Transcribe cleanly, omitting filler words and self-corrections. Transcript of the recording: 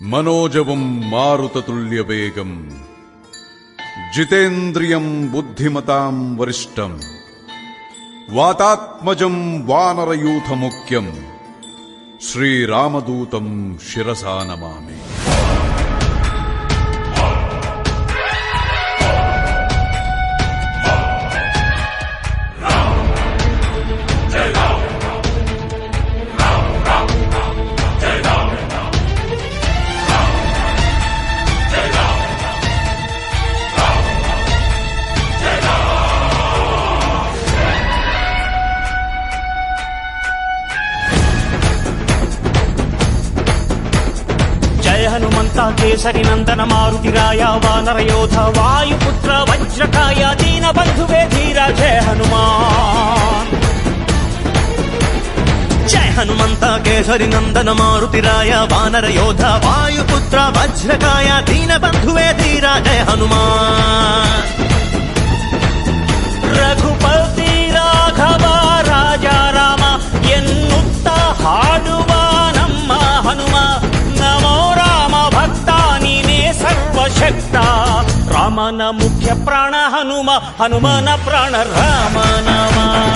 మనోజవం మారుతతుల్యవేగం జితేంద్రియం బుద్ధిమతాం వరిష్టం వాతాత్మజం వానరయూథముఖ్యం శ్రీరామదూతం శిరసా నమామి. హనుమంత కేసరి నందన మారుతిరాయ వానర యోధ వాయుపుత్ర వజ్రకాయ దీన బంధువే ధీర జయ హనుమాన్. జయ హనుమంత కేసరి నందన మారుతిరాయ వానర యోధ వాయుపుత్ర వజ్రకాయ దీన బంధువే ధీర జయ హనుమాన్. ರಘುಪತಿ ರಾಘವ ರಾಜ ರಾಮ ಎನ್ನುತ್ತ ಹಾಡುವ ನಮ್ಮ ಹನುಮ ನಮೋ ರಾಮ ಭಕ್ತ ನೀನೇ ಸರ್ವಶಕ್ತ. ರಾಮನ ಮುಖ್ಯ ಪ್ರಾಣ ಹನುಮ, ಹನುಮನ ಪ್ರಾಣ ರಾಮ ನಾಮ.